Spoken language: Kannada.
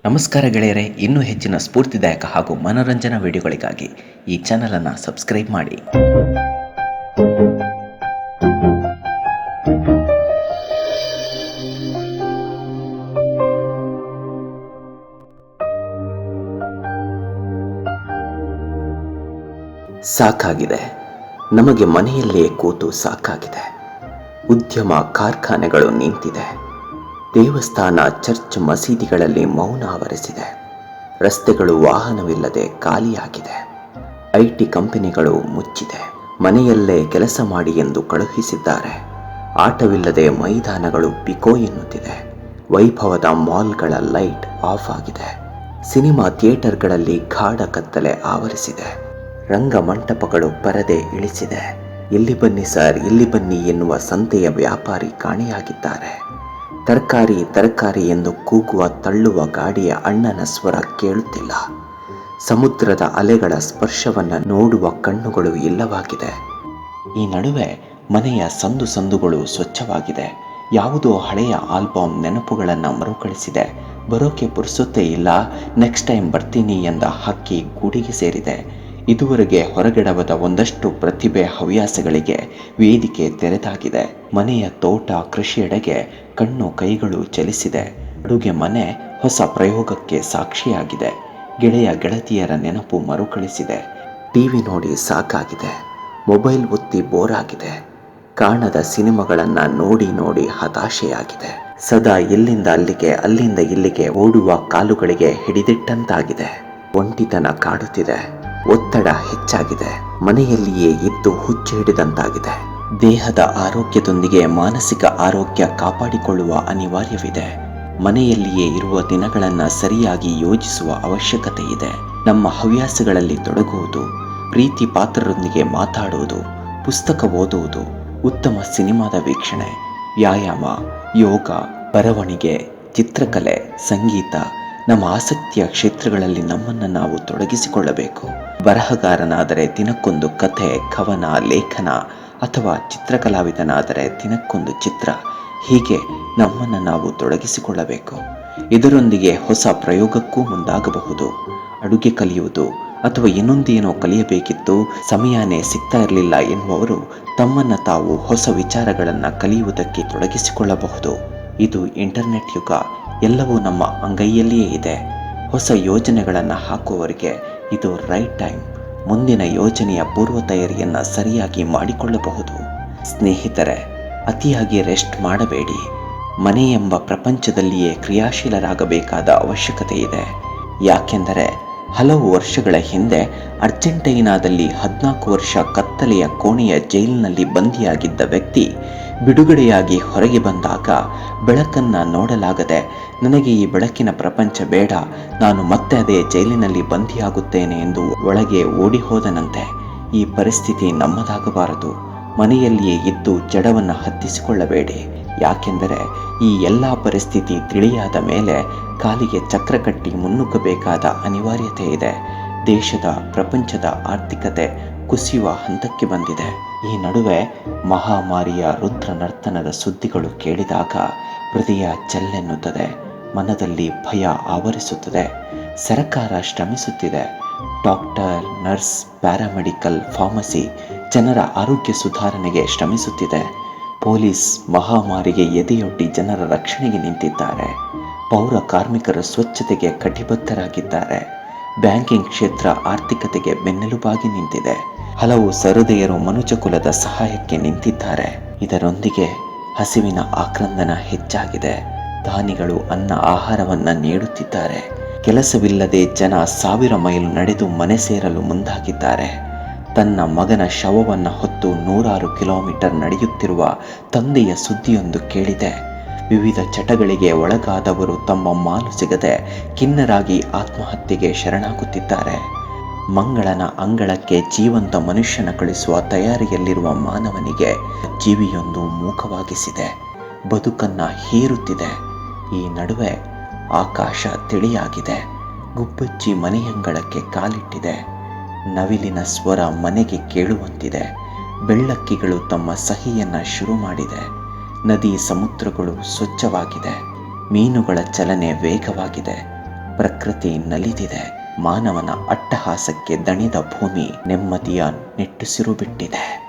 ನಮಸ್ಕಾರ ಗೆಳೆಯರೆ, ಇನ್ನೂ ಹೆಚ್ಚಿನ ಸ್ಫೂರ್ತಿದಾಯಕ ಹಾಗೂ ಮನೋರಂಜನಾ ವಿಡಿಯೋಗಳಿಗಾಗಿ ಈ ಚಾನಲನ್ನು ಸಬ್ಸ್ಕ್ರೈಬ್ ಮಾಡಿ. ಸಾಕಾಗಿದೆ, ನಮಗೆ ಮನೆಯಲ್ಲೇ ಕೂತು ಸಾಕಾಗಿದೆ. ಉದ್ಯಮ ಕಾರ್ಖಾನೆಗಳು ನಿಂತಿದೆ. ದೇವಸ್ಥಾನ, ಚರ್ಚ್, ಮಸೀದಿಗಳಲ್ಲಿ ಮೌನ ಆವರಿಸಿದೆ. ರಸ್ತೆಗಳು ವಾಹನವಿಲ್ಲದೆ ಖಾಲಿಯಾಗಿದೆ. IT ಕಂಪನಿಗಳು ಮುಚ್ಚಿದೆ. ಮನೆಯಲ್ಲೇ ಕೆಲಸ ಮಾಡಿ ಎಂದು ಕಳುಹಿಸಿದ್ದಾರೆ. ಆಟವಿಲ್ಲದೆ ಮೈದಾನಗಳು ಬಿಕೋ ಎನ್ನುತ್ತಿದೆ. ವೈಭವದ ಮಾಲ್ಗಳ ಲೈಟ್ ಆಫ್ ಆಗಿದೆ. ಸಿನಿಮಾ ಥಿಯೇಟರ್ಗಳಲ್ಲಿ ಗಾಢ ಕತ್ತಲೆ ಆವರಿಸಿದೆ. ರಂಗಮಂಟಪಗಳು ಪರದೆ ಇಳಿಸಿದೆ. ಇಲ್ಲಿ ಬನ್ನಿ ಸರ್, ಇಲ್ಲಿ ಬನ್ನಿ ಎನ್ನುವ ಸಂತೆಯ ವ್ಯಾಪಾರಿ ಕಾಣೆಯಾಗಿದ್ದಾರೆ. ತರಕಾರಿ ಎಂದು ಕೂಗುವ ತಳ್ಳುವ ಗಾಡಿಯ ಅಣ್ಣನ ಸ್ವರ ಕೇಳುತ್ತಿಲ್ಲ. ಸಮುದ್ರದ ಅಲೆಗಳ ಸ್ಪರ್ಶವನ್ನು ನೋಡುವ ಕಣ್ಣುಗಳು ಇಲ್ಲವಾಗಿದೆ. ಈ ನಡುವೆ ಮನೆಯ ಸಂದುಗಳು ಸ್ವಚ್ಛವಾಗಿದೆ. ಯಾವುದೋ ಹಳೆಯ ಆಲ್ಬಮ್ ನೆನಪುಗಳನ್ನು ಮರುಕಳಿಸಿದೆ. ಬರೋಕೆ ಪುರ್ಸೊತ್ತೇ ಇಲ್ಲ, ನೆಕ್ಸ್ಟ್ ಟೈಮ್ ಬರ್ತೀನಿ ಎಂದ ಹಕ್ಕಿ ಗೂಡಿಗೆ ಸೇರಿದೆ. ಇದುವರೆಗೆ ಹೊರಗಿಡವದ ಒಂದಷ್ಟು ಪ್ರತಿಭೆ ಹವ್ಯಾಸಗಳಿಗೆ ವೇದಿಕೆ ತೆರೆದಾಗಿದೆ. ಮನೆಯ ತೋಟ, ಕೃಷಿಯೆಡೆಗೆ ಕಣ್ಣು ಕೈಗಳು ಚಲಿಸಿದೆ. ಅಡುಗೆ ಮನೆ ಹೊಸ ಪ್ರಯೋಗಕ್ಕೆ ಸಾಕ್ಷಿಯಾಗಿದೆ. ಗೆಳೆಯ ಗೆಳತಿಯರ ನೆನಪು ಮರುಕಳಿಸಿದೆ. TV ನೋಡಿ ಸಾಕಾಗಿದೆ. ಮೊಬೈಲ್ ಒತ್ತಿ ಬೋರ್ ಆಗಿದೆ. ಕಾಣದ ಸಿನಿಮಾಗಳನ್ನು ನೋಡಿ ಹತಾಶೆಯಾಗಿದೆ. ಸದಾ ಎಲ್ಲಿಂದ ಅಲ್ಲಿಗೆ, ಅಲ್ಲಿಂದ ಇಲ್ಲಿಗೆ ಓಡುವ ಕಾಲುಗಳಿಗೆ ಹಿಡಿದಿಟ್ಟಂತಾಗಿದೆ. ಒಂಟಿತನ ಕಾಡುತ್ತಿದೆ. ಒತ್ತಡ ಹೆಚ್ಚಾಗಿದೆ. ಮನೆಯಲ್ಲಿಯೇ ಇದ್ದು ಹುಚ್ಚು ಹಿಡಿದಂತಾಗಿದೆ. ದೇಹದ ಆರೋಗ್ಯದೊಂದಿಗೆ ಮಾನಸಿಕ ಆರೋಗ್ಯ ಕಾಪಾಡಿಕೊಳ್ಳುವ ಅನಿವಾರ್ಯವಿದೆ. ಮನೆಯಲ್ಲಿಯೇ ಇರುವ ದಿನಗಳನ್ನು ಸರಿಯಾಗಿ ಯೋಜಿಸುವ ಅವಶ್ಯಕತೆ ಇದೆ. ನಮ್ಮ ಹವ್ಯಾಸಗಳಲ್ಲಿ ತೊಡಗುವುದು, ಪ್ರೀತಿ ಪಾತ್ರರೊಂದಿಗೆ ಮಾತಾಡುವುದು, ಪುಸ್ತಕ ಓದುವುದು, ಉತ್ತಮ ಸಿನಿಮಾದ ವೀಕ್ಷಣೆ, ವ್ಯಾಯಾಮ, ಯೋಗ, ಬರವಣಿಗೆ, ಚಿತ್ರಕಲೆ, ಸಂಗೀತ, ನಮ್ಮ ಆಸಕ್ತಿಯ ಕ್ಷೇತ್ರಗಳಲ್ಲಿ ನಮ್ಮನ್ನು ನಾವು ತೊಡಗಿಸಿಕೊಳ್ಳಬೇಕು. ಬರಹಗಾರನಾದರೆ ದಿನಕ್ಕೊಂದು ಕಥೆ, ಕವನ, ಲೇಖನ, ಅಥವಾ ಚಿತ್ರಕಲಾವಿದನಾದರೆ ದಿನಕ್ಕೊಂದು ಚಿತ್ರ. ಹೀಗೆ ನಮ್ಮನ್ನು ನಾವು ತೊಡಗಿಸಿಕೊಳ್ಳಬೇಕು. ಇದರೊಂದಿಗೆ ಹೊಸ ಪ್ರಯೋಗಕ್ಕೂ ಮುಂದಾಗಬಹುದು. ಅಡುಗೆ ಕಲಿಯುವುದು ಅಥವಾ ಇನ್ನೊಂದೇನೋ ಕಲಿಯಬೇಕಿತ್ತು, ಸಮಯನೇ ಸಿಗ್ತಾ ಇರಲಿಲ್ಲ ಎನ್ನುವವರು ತಮ್ಮನ್ನು ತಾವು ಹೊಸ ವಿಚಾರಗಳನ್ನು ಕಲಿಯುವುದಕ್ಕೆ ತೊಡಗಿಸಿಕೊಳ್ಳಬಹುದು. ಇದು ಇಂಟರ್ನೆಟ್ ಯುಗ. ಎಲ್ಲವೂ ನಮ್ಮ ಅಂಗೈಯಲ್ಲಿಯೇ ಇದೆ. ಹೊಸ ಯೋಜನೆಗಳನ್ನು ಹಾಕುವವರಿಗೆ ಇದು ರೈಟ್ ಟೈಮ್. ಮುಂದಿನ ಯೋಜನೆಯ ಪೂರ್ವ ತಯಾರಿಯನ್ನು ಸರಿಯಾಗಿ ಮಾಡಿಕೊಳ್ಳಬಹುದು. ಸ್ನೇಹಿತರೆ, ಅತಿಯಾಗಿ ರೆಸ್ಟ್ ಮಾಡಬೇಡಿ. ಮನೆ ಎಂಬ ಪ್ರಪಂಚದಲ್ಲಿಯೇ ಕ್ರಿಯಾಶೀಲರಾಗಬೇಕಾದ ಅವಶ್ಯಕತೆ ಇದೆ. ಯಾಕೆಂದರೆ ಹಲವು ವರ್ಷಗಳ ಹಿಂದೆ ಅರ್ಜೆಂಟೈನಾದಲ್ಲಿ 14 ವರ್ಷ ಕತ್ತಲೆಯ ಕೋಣೆಯ ಜೈಲಿನಲ್ಲಿ ಬಂದಿಯಾಗಿದ್ದ ವ್ಯಕ್ತಿ ಬಿಡುಗಡೆಯಾಗಿ ಹೊರಗೆ ಬಂದಾಗ ಬೆಳಕನ್ನು ನೋಡಲಾಗದೆ, ನನಗೆ ಈ ಬೆಳಕಿನ ಪ್ರಪಂಚ ಬೇಡ, ನಾನು ಮತ್ತೆ ಅದೇ ಜೈಲಿನಲ್ಲಿ ಬಂದಿಯಾಗುತ್ತೇನೆ ಎಂದು ಒಳಗೆ ಓಡಿ ಹೋದನಂತೆ. ಈ ಪರಿಸ್ಥಿತಿ ನಮ್ಮದಾಗಬಾರದು. ಮನೆಯಲ್ಲಿಯೇ ಇದ್ದು ಜಡವನ್ನು ಹತ್ತಿಸಿಕೊಳ್ಳಬೇಡಿ. ಯಾಕೆಂದರೆ ಈ ಎಲ್ಲ ಪರಿಸ್ಥಿತಿ ತಿಳಿಯಾದ ಮೇಲೆ ಕಾಲಿಗೆ ಚಕ್ರ ಕಟ್ಟಿ ಮುನ್ನುಗ್ಗಬೇಕಾದ ಅನಿವಾರ್ಯತೆ ಇದೆ. ದೇಶದ, ಪ್ರಪಂಚದ ಆರ್ಥಿಕತೆ ಕುಸಿಯುವ ಹಂತಕ್ಕೆ ಬಂದಿದೆ. ಈ ನಡುವೆ ಮಹಾಮಾರಿಯ ರುದ್ರ ನರ್ತನದ ಸುದ್ದಿಗಳು ಕೇಳಿದಾಗ ಹೃದಯ ಚೆಲ್ಲೆನ್ನುತ್ತದೆ. ಮನದಲ್ಲಿ ಭಯ ಆವರಿಸುತ್ತದೆ. ಸರ್ಕಾರ ಶ್ರಮಿಸುತ್ತಿದೆ. ಡಾಕ್ಟರ್, ನರ್ಸ್, ಪ್ಯಾರಾಮೆಡಿಕಲ್, ಫಾರ್ಮಸಿ ಜನರ ಆರೋಗ್ಯ ಸುಧಾರಣೆಗೆ ಶ್ರಮಿಸುತ್ತಿದೆ. ಪೊಲೀಸ್ ಮಹಾಮಾರಿಗೆ ಎದೆಯೊಡ್ಡಿ ಜನರ ರಕ್ಷಣೆಗೆ ನಿಂತಿದ್ದಾರೆ. ಪೌರ ಕಾರ್ಮಿಕರು ಸ್ವಚ್ಛತೆಗೆ ಕಟಿಬದ್ಧರಾಗಿದ್ದಾರೆ. ಬ್ಯಾಂಕಿಂಗ್ ಕ್ಷೇತ್ರ ಆರ್ಥಿಕತೆಗೆ ಬೆನ್ನೆಲುಬಾಗಿ ನಿಂತಿದೆ. ಹಲವು ಸಹೃದಯರು ಮನುಜಕುಲದ ಸಹಾಯಕ್ಕೆ ನಿಂತಿದ್ದಾರೆ. ಇದರೊಂದಿಗೆ ಹಸಿವಿನ ಆಕ್ರಂದನ ಹೆಚ್ಚಾಗಿದೆ. ದಾನಿಗಳು ಆಹಾರವನ್ನು ನೀಡುತ್ತಿದ್ದಾರೆ. ಕೆಲಸವಿಲ್ಲದೆ ಜನ 1000 ಮೈಲು ನಡೆದು ಮನೆ ಸೇರಲು ಮುಂದಾಗಿದ್ದಾರೆ. ತನ್ನ ಮಗನ ಶವವನ್ನು ಹೊತ್ತು 100 ಕಿಲೋಮೀಟರ್ ನಡೆಯುತ್ತಿರುವ ತಂದೆಯ ಸುದ್ದಿಯೊಂದು ಕೇಳಿದೆ. ವಿವಿಧ ಚಟಗಳಿಗೆ ಒಳಗಾದವರು ತಮ್ಮ ಮಾಲು ಸಿಗದೆ ಖಿನ್ನರಾಗಿ ಆತ್ಮಹತ್ಯೆಗೆ ಶರಣಾಗುತ್ತಿದ್ದಾರೆ. ಮಂಗಳನ ಅಂಗಳಕ್ಕೆ ಜೀವಂತ ಮನುಷ್ಯನ ಕಳಿಸುವ ತಯಾರಿಯಲ್ಲಿರುವ ಮಾನವನಿಗೆ ಜೀವಿಯೊಂದು ಮೂಕವಾಗಿಸಿದೆ. ಬದುಕನ್ನು ಹೀರುತ್ತಿದೆ. ಈ ನಡುವೆ ಆಕಾಶ ತಿಳಿಯಾಗಿದೆ. ಗುಬ್ಬಚ್ಚಿ ಮನೆಯಂಗಳಕ್ಕೆ ಕಾಲಿಟ್ಟಿದೆ. ನವಿಲಿನ ಸ್ವರ ಮನೆಗೆ ಕೇಳುವಂತಿದೆ. ಬೆಳ್ಳಕ್ಕಿಗಳು ತಮ್ಮ ಸಹಿಯನ್ನು ಶುರು ಮಾಡಿದೆ. ನದಿ ಸಮುದ್ರಗಳು ಸ್ವಚ್ಛವಾಗಿದೆ. ಮೀನುಗಳ ಚಲನೆ ವೇಗವಾಗಿದೆ. ಪ್ರಕೃತಿ ನಲಿದಿದೆ. ಮಾನವನ ಅಟ್ಟಹಾಸಕ್ಕೆ ದಣಿದ ಭೂಮಿ ನೆಮ್ಮದಿಯ ನಿಟ್ಟುಸಿರು ಬಿಟ್ಟಿದೆ.